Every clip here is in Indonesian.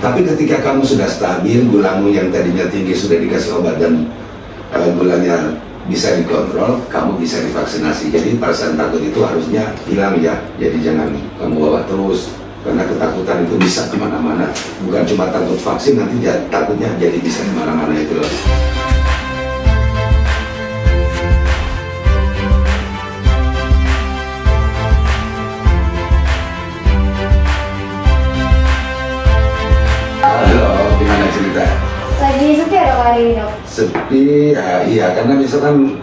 Tapi ketika kamu sudah stabil, gulamu yang tadinya tinggi sudah dikasih obat dan gulanya bisa dikontrol, kamu bisa divaksinasi. Jadi perasaan takut itu harusnya hilang ya. Jadi jangan kamu bawa terus, karena ketakutan itu bisa kemana-mana. Bukan cuma takut vaksin, nanti takutnya jadi bisa kemana-mana itu loh. Lagi sepi ada kali ini dok? Sepi, ya iya karena misalkan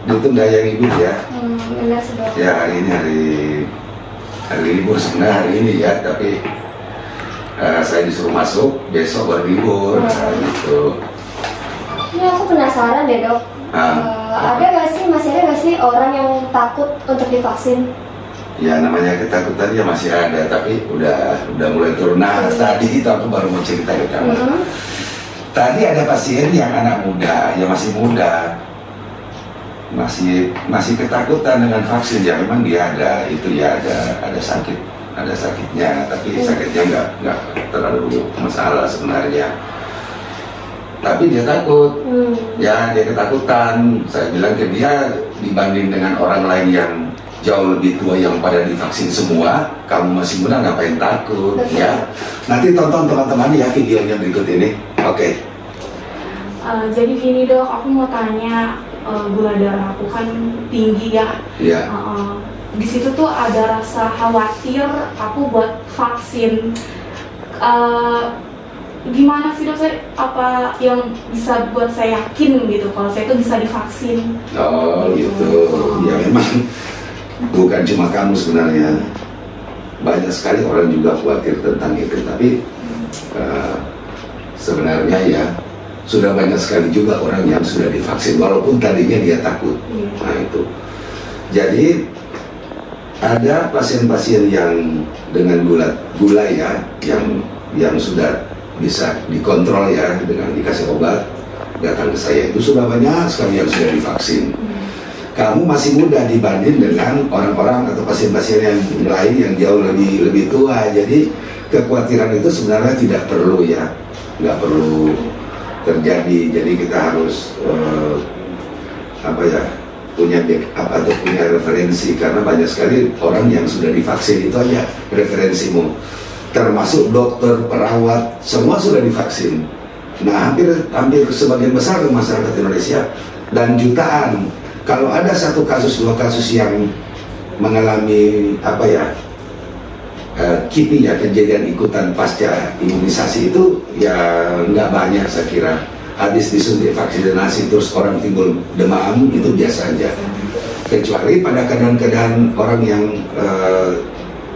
ditunda yang ibu ya. Benar sih dok. Ya hari ini hari libur sebenarnya hari ini ya, tapi saya disuruh masuk, besok baru libur gitu. Ini aku penasaran deh dok. Masih ada nggak sih orang yang takut untuk divaksin? Ya namanya ketakutan ya masih ada, tapi udah mulai turun. Nah tadi itu aku baru mau cerita ke kamu. Tadi ada pasien yang anak muda, yang masih muda, masih ketakutan dengan vaksin. Ya memang dia ada sakitnya, tapi sakitnya nggak terlalu masalah sebenarnya. Tapi dia takut, ya dia ketakutan. Saya bilang ke dia, dibanding dengan orang lain yang jauh lebih tua yang pada divaksin semua, kamu masih muda ngapain takut ya. Nanti tonton teman-teman ya videonya berikut ini. Oke. Jadi gini dok, aku mau tanya, gula darah aku kan tinggi ya. Iya. Di situ tuh ada rasa khawatir aku buat vaksin. Gimana sih dok, apa yang bisa buat saya yakin gitu kalau saya tuh bisa divaksin? Oh gitu. Ya memang bukan cuma kamu sebenarnya, banyak sekali orang juga khawatir tentang itu. Tapi sebenarnya ya sudah banyak sekali juga orang yang sudah divaksin walaupun tadinya dia takut. Nah itu. Jadi ada pasien-pasien yang dengan gula ya yang sudah bisa dikontrol ya dengan dikasih obat, datang ke saya itu sudah banyak sekali yang sudah divaksin. Kamu masih muda dibanding dengan orang-orang atau pasien-pasien yang lain yang jauh lebih tua. Jadi kekhawatiran itu sebenarnya tidak perlu ya, nggak perlu terjadi. Jadi kita harus punya backup atau punya referensi, karena banyak sekali orang yang sudah divaksin. Itu aja referensimu, termasuk dokter, perawat, semua sudah divaksin. Nah hampir sebagian besar masyarakat Indonesia dan jutaan. Kalau ada satu kasus, dua kasus yang mengalami KIPI ya, kejadian ikutan pasca imunisasi, itu ya nggak banyak saya kira. Habis disuntik vaksinasi terus orang timbul demam, itu biasa aja. Kecuali pada keadaan-keadaan orang yang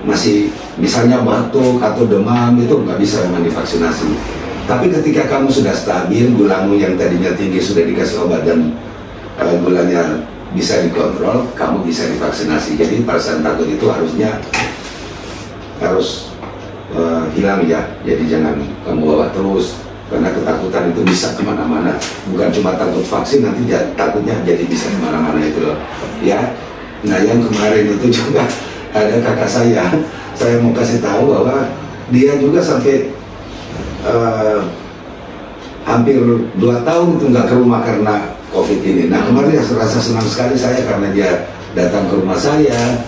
masih misalnya batuk atau demam, itu nggak bisa memang divaksinasi. Tapi ketika kamu sudah stabil, gulamu yang tadinya tinggi sudah dikasih obat dan gulanya bisa dikontrol, kamu bisa divaksinasi. Jadi perasaan takut itu harus hilang ya. Jadi jangan kamu bawa terus, karena ketakutan itu bisa kemana-mana. Bukan cuma takut vaksin, nanti takutnya jadi bisa kemana-mana itu loh ya. Nah yang kemarin itu juga ada kakak saya mau kasih tahu bahwa dia juga sampai hampir 2 tahun itu nggak ke rumah karena COVID ini. Nah kemarin ya rasa senang sekali saya karena dia datang ke rumah saya,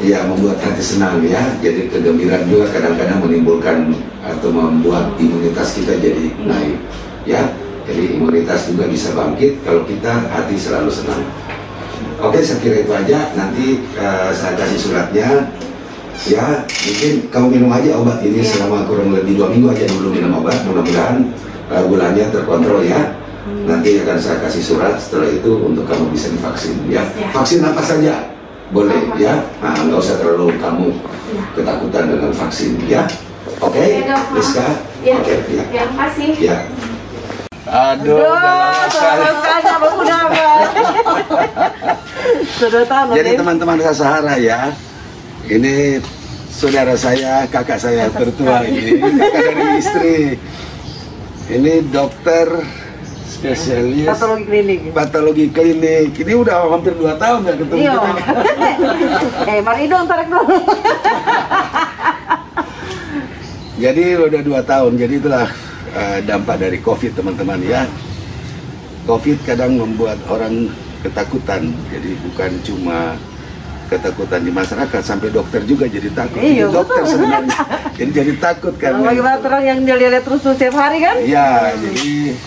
ya membuat hati senang ya. Jadi kegembiraan juga kadang-kadang menimbulkan atau membuat imunitas kita jadi naik ya. Jadi imunitas juga bisa bangkit kalau kita hati selalu senang. Oke, saya kira itu aja. Nanti saya kasih suratnya ya. Mungkin kamu minum aja obat ini selama kurang lebih 2 minggu aja dulu minum obat. Mudah-mudahan gulanya terkontrol ya. Nanti akan saya kasih surat setelah itu untuk kamu bisa divaksin ya. Vaksin apa saja boleh ya. Nah, nggak usah terlalu kamu ketakutan dengan vaksin ya. Oke, Rizka. Oke, ya. Ya, makasih. Ya. Aduh, jadi teman-teman Sahara ya, ini saudara saya, kakak saya tertua ini, kakak dari istri. Ini dokter spesialis patologi klinik. Ini udah hampir 2 tahun ya ketemu kita. Mari dong tarik dulu. Jadi udah 2 tahun, jadi itulah dampak dari COVID teman-teman ya. COVID kadang membuat orang ketakutan, jadi bukan cuma ketakutan di masyarakat, sampai dokter juga jadi takut. Iya, dokter sebenarnya jadi takut karena bagaimana orang yang dia lihat terus setiap hari kan? ya, jadi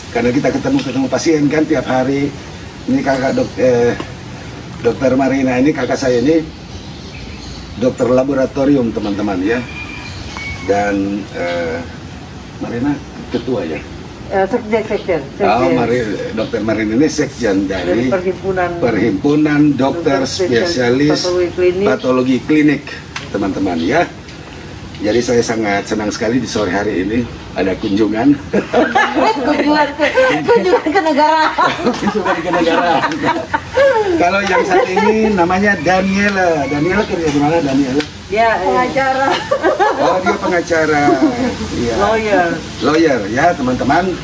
karena kita ketemu pasien kan tiap hari. Ini kakak dokter Marina, ini kakak saya ini dokter laboratorium teman-teman ya. Dan Marina ketua ya. Sekjen. Oh, dokter Marina ini sekjen dari Perhimpunan Dokter Spesialis Patologi Klinik teman-teman ya. Jadi saya sangat senang sekali di sore hari ini ada kunjungan. kunjungan ke negara. Kunjungan ke negara. Kalau yang satu ini namanya Daniela. Daniela kerja di mana Daniela? Ya, pengacara. Oh, dia pengacara. Ya. Lawyer ya teman-teman.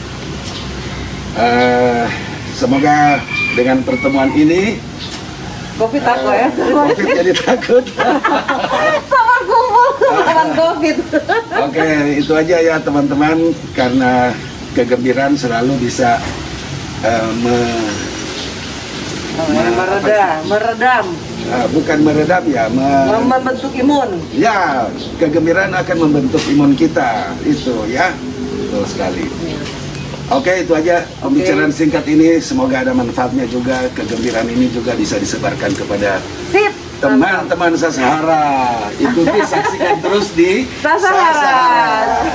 Semoga dengan pertemuan ini COVID takut ya? COVID jadi takut. Sama kumpul dengan COVID. Oke, itu aja ya teman-teman. Karena kegembiraan selalu bisa meredam. Bukan meredam ya, membentuk imun. Ya, kegembiraan akan membentuk imun kita. Itu ya, betul sekali. Oke, itu aja pembicaraan singkat ini. Semoga ada manfaatnya juga. Kegembiraan ini juga bisa disebarkan kepada teman-teman Sasahara. Ikuti, saksikan terus di Sasahara.